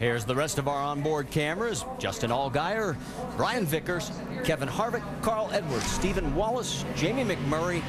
Here's the rest of our onboard cameras. Justin Allgaier, Brian Vickers, Kevin Harvick, Carl Edwards, Stephen Wallace, Jamie McMurray,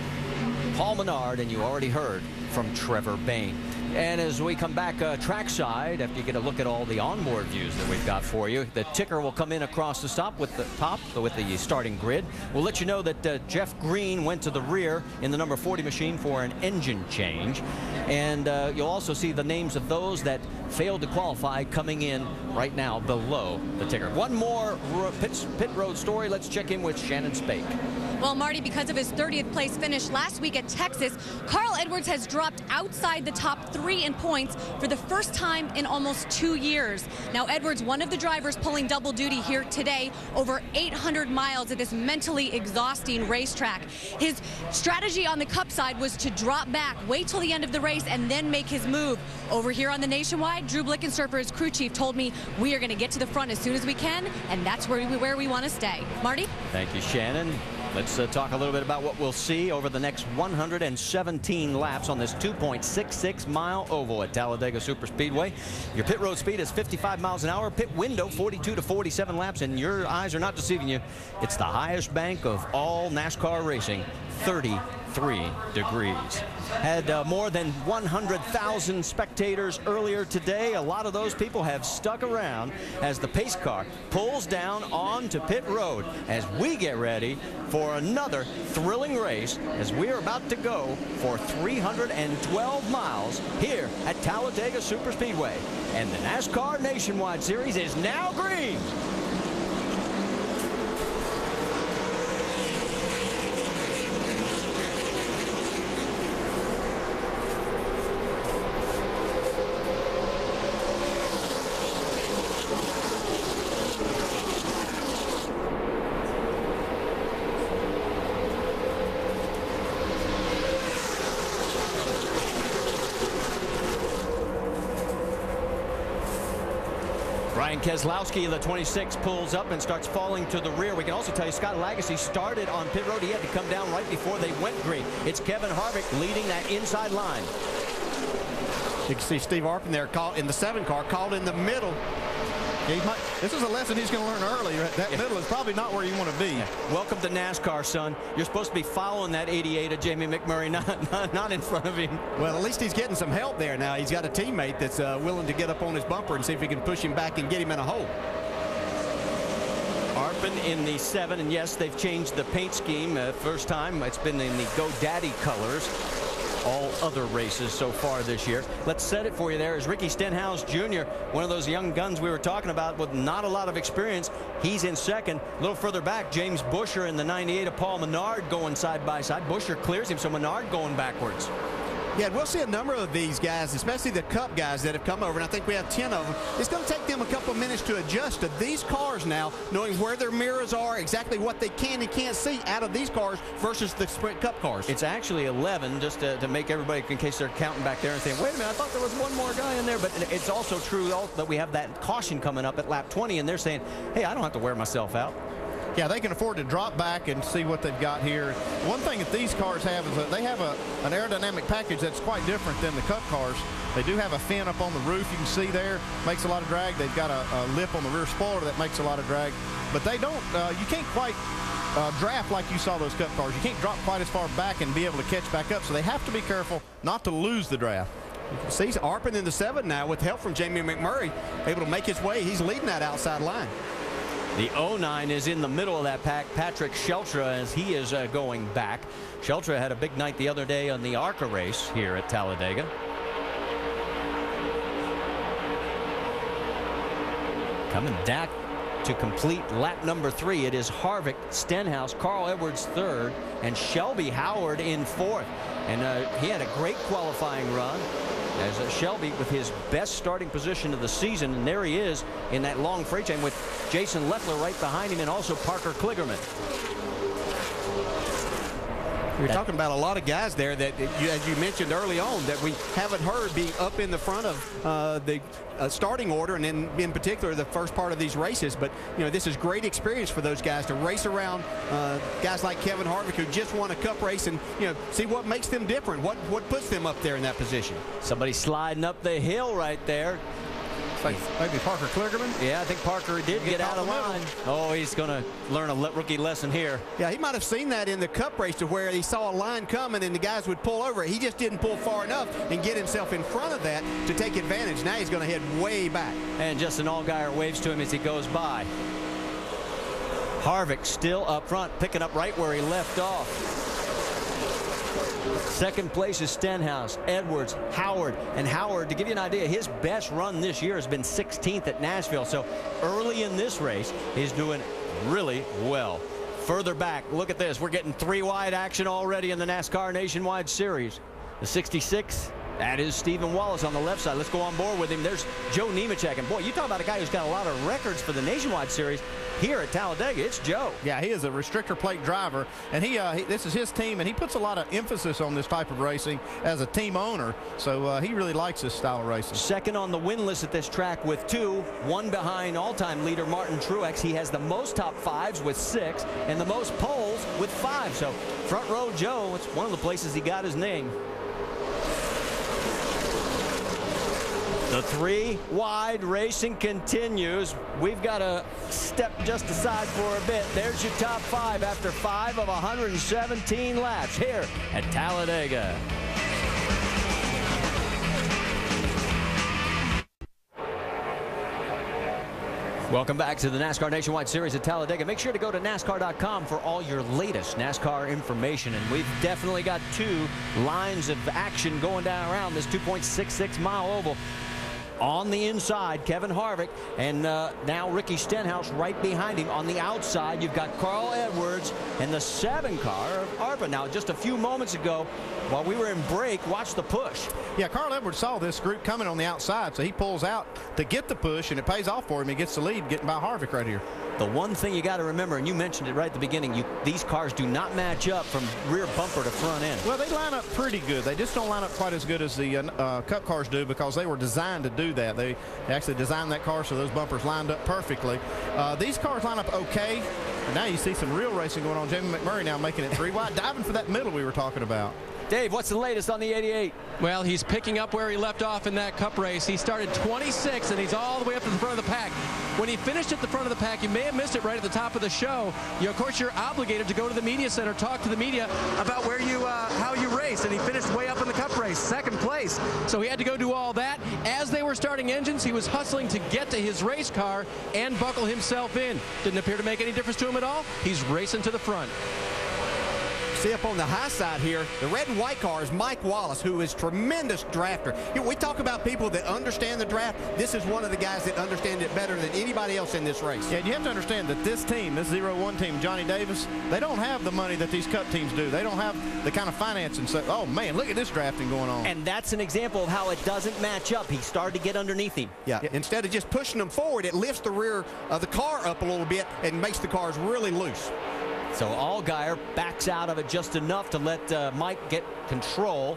Paul Menard, and you already heard from Trevor Bayne. And as we come back trackside, after you get a look at all the onboard views that we've got for you, the ticker will come in across the stop with the starting grid. We'll let you know that Jeff Green went to the rear in the number 40 machine for an engine change. And you'll also see the names of those that failed to qualify coming in right now below the ticker. One more pit road story. Let's check in with Shannon Spake. Well, Marty, because of his 30th place finish last week at Texas, Carl Edwards has dropped outside the top 3 in points for the first time in almost 2 years. Now, Edwards, one of the drivers pulling double duty here today, over 800 miles at this mentally exhausting racetrack. His strategy on the Cup side was to drop back, wait till the end of the race, and then make his move. Over here on the Nationwide, Drew Blickensderfer, his crew chief, told me we are going to get to the front as soon as we can, and that's where we want to stay. Marty? Thank you, Shannon. Let's talk a little bit about what we'll see over the next 117 laps on this 2.66-mile oval at Talladega Superspeedway. Your pit road speed is 55 miles an hour. Pit window 42 to 47 laps, and your eyes are not deceiving you. It's the highest bank of all NASCAR racing, 33 degrees. Had more than 100,000 spectators earlier today. A lot of those people have stuck around as the pace car pulls down onto pit road as we get ready for another thrilling race as we're about to go for 312 miles here at Talladega Superspeedway. And the NASCAR Nationwide Series is now green. Brian Keselowski, the 26, pulls up and starts falling to the rear. We can also tell you Scott Lagasse started on pit road. He had to come down right before they went green. It's Kevin Harvick leading that inside line. You can see Steve Arpin there caught in the 7 car, caught in the middle. This is a lesson he's going to learn early. That middle is probably not where you want to be. Yeah. Welcome to NASCAR, son. You're supposed to be following that 88 of Jamie McMurray, not in front of him. Well, at least he's getting some help there now. He's got a teammate that's willing to get up on his bumper and see if he can push him back and get him in a hole. Arpin in the 7, and yes, they've changed the paint scheme. First time it's been in the GoDaddy colors. All other races so far this year. Let's set it for you. There is Ricky Stenhouse Jr., one of those young guns we were talking about with not a lot of experience. He's in second. A little further back, James Buescher in the 98 of Paul Menard going side by side. Buescher clears him, so Menard going backwards. Yeah, we'll see a number of these guys, especially the Cup guys that have come over, and I think we have 10 of them. It's going to take them a couple of minutes to adjust to these cars now, knowing where their mirrors are, exactly what they can and can't see out of these cars versus the Sprint Cup cars. It's actually 11, just to make everybody, in case they're counting back there and saying, wait a minute, I thought there was one more guy in there. But it's also true that we have that caution coming up at lap 20, and they're saying, hey, I don't have to wear myself out. Yeah, they can afford to drop back and see what they've got here. One thing that these cars have is that they have an aerodynamic package that's quite different than the Cup cars. They do have a fin up on the roof, you can see there, makes a lot of drag. They've got a lip on the rear spoiler that makes a lot of drag. But they don't, you can't quite draft like you saw those Cup cars. You can't drop quite as far back and be able to catch back up, so they have to be careful not to lose the draft. You can see Arpin in the 7 now with help from Jamie McMurray, able to make his way. He's leading that outside line. The 09 is in the middle of that pack, Patrick Sheltra, as he is going back. Sheltra had a big night the other day on the ARCA race here at Talladega. Coming back to complete lap number 3, it is Harvick, Stenhouse, Carl Edwards 3rd, and Shelby Howard in 4th. And he had a great qualifying run as Shelby with his best starting position of the season, and there he is in that long freight train with Jason Leffler right behind him and also Parker Kligerman. You're talking about a lot of guys there that, as you mentioned early on, that we haven't heard be up in the front of the starting order, and in particular the first part of these races. But you know, this is great experience for those guys to race around guys like Kevin Harvick, who just won a Cup race, and you know, see what makes them different, what puts them up there in that position. Somebody sliding up the hill right there. Like maybe Parker Kligerman? Yeah, I think Parker did get out of line. Oh, he's going to learn a rookie lesson here. Yeah, he might have seen that in the Cup race to where he saw a line coming and the guys would pull over it. He just didn't pull far enough and get himself in front of that to take advantage. Now he's going to head way back. And Justin Allgaier waves to him as he goes by. Harvick still up front, picking up right where he left off. Second place is Stenhouse, Edwards, Howard. And Howard, to give you an idea, his best run this year has been 16th at Nashville. So early in this race, he's doing really well. Further back, look at this. We're getting 3 wide action already in the NASCAR Nationwide Series. The 66, that is Stephen Wallace on the left side. Let's go on board with him. There's Joe Nemechek. And boy, you talk about a guy who's got a lot of records for the Nationwide Series. Here at Talladega, it's Joe. Yeah, he is a restrictor plate driver, and this is his team, and he puts a lot of emphasis on this type of racing as a team owner, so he really likes this style of racing. Second on the win list at this track with 2, 1 behind all-time leader Martin Truex. He has the most top 5s with 6 and the most poles with 5. So front row Joe, it's one of the places he got his name. The 3 wide racing continues. We've got to step just aside for a bit. There's your top 5 after 5 of 117 laps here at Talladega. Welcome back to the NASCAR Nationwide Series at Talladega. Make sure to go to NASCAR.com for all your latest NASCAR information. And we've definitely got 2 lines of action going down around this 2.66 mile oval. On the inside, Kevin Harvick, and now Ricky Stenhouse right behind him. On the outside, you've got Carl Edwards and the 7 car of ARPA. Now, just a few moments ago, while we were in break, watch the push. Yeah, Carl Edwards saw this group coming on the outside, so he pulls out to get the push, and it pays off for him. He gets the lead, getting by Harvick right here. The one thing you got to remember, and you mentioned it right at the beginning, these cars do not match up from rear bumper to front end. Well, they line up pretty good. They just don't line up quite as good as the Cup cars do because they were designed to do that. They actually designed that car so those bumpers lined up perfectly. These cars line up okay. And now you see some real racing going on. Jamie McMurray now making it 3 wide, diving for that middle we were talking about. Dave, what's the latest on the 88? Well, he's picking up where he left off in that Cup race. He started 26, and he's all the way up to the front of the pack. When he finished at the front of the pack, you may have missed it right at the top of the show. Of course, you're obligated to go to the media center, talk to the media about where you, how you race, and he finished way up in the Cup race, 2nd place. So he had to go do all that. As they were starting engines, he was hustling to get to his race car and buckle himself in. Didn't appear to make any difference to him at all. He's racing to the front. See up on the high side here, the red and white car is Mike Wallace, who is tremendous drafter. You know, we talk about people that understand the draft. This is one of the guys that understand it better than anybody else in this race. Yeah, you have to understand that this team, this 0-1 team, Johnny Davis, they don't have the money that these Cup teams do. They don't have the kind of financing. So, oh, man, look at this drafting going on. And that's an example of how it doesn't match up. He started to get underneath him. Yeah, instead of just pushing them forward, it lifts the rear of the car up a little bit and makes the cars really loose. So Allgaier backs out of it just enough to let Mike get control.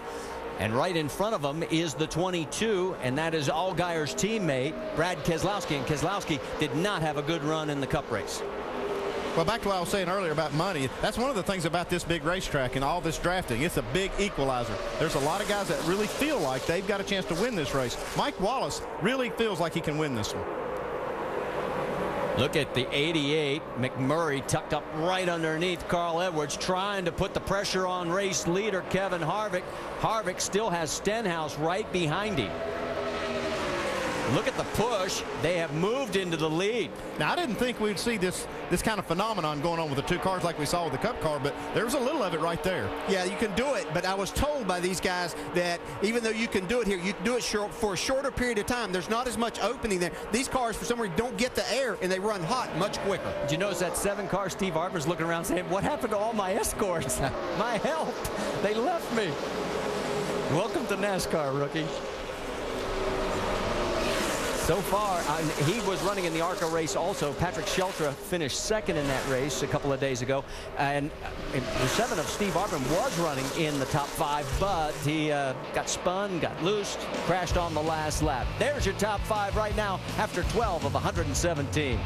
And right in front of him is the 22, and that is Allgaier's teammate, Brad Keselowski. And Keselowski did not have a good run in the Cup race. Well, back to what I was saying earlier about money, that's one of the things about this big racetrack and all this drafting. It's a big equalizer. There's a lot of guys that really feel like they've got a chance to win this race. Mike Wallace really feels like he can win this one. Look at the 88. McMurray tucked up right underneath Carl Edwards, trying to put the pressure on race leader Kevin Harvick. Harvick still has Stenhouse right behind him. Look at the push. They have moved into the lead. Now, I didn't think we'd see this kind of phenomenon going on with the 2 cars like we saw with the Cup car, but there's a little of it right there. Yeah, you can do it, but I was told by these guys that even though you can do it here, you can do it for a shorter period of time. There's not as much opening there. These cars, for some reason, don't get the air, and they run hot much quicker. Did you notice that 7 car Steve Harper's looking around saying, what happened to all my escorts? My help. They left me. Welcome to NASCAR, rookie. So far, he was running in the ARCA race also. Patrick Sheltra finished 2nd in that race a couple of days ago. And the 7 of Steve Arbin was running in the top 5, but he got spun, got loosed, crashed on the last lap. There's your top 5 right now after 12 of 117.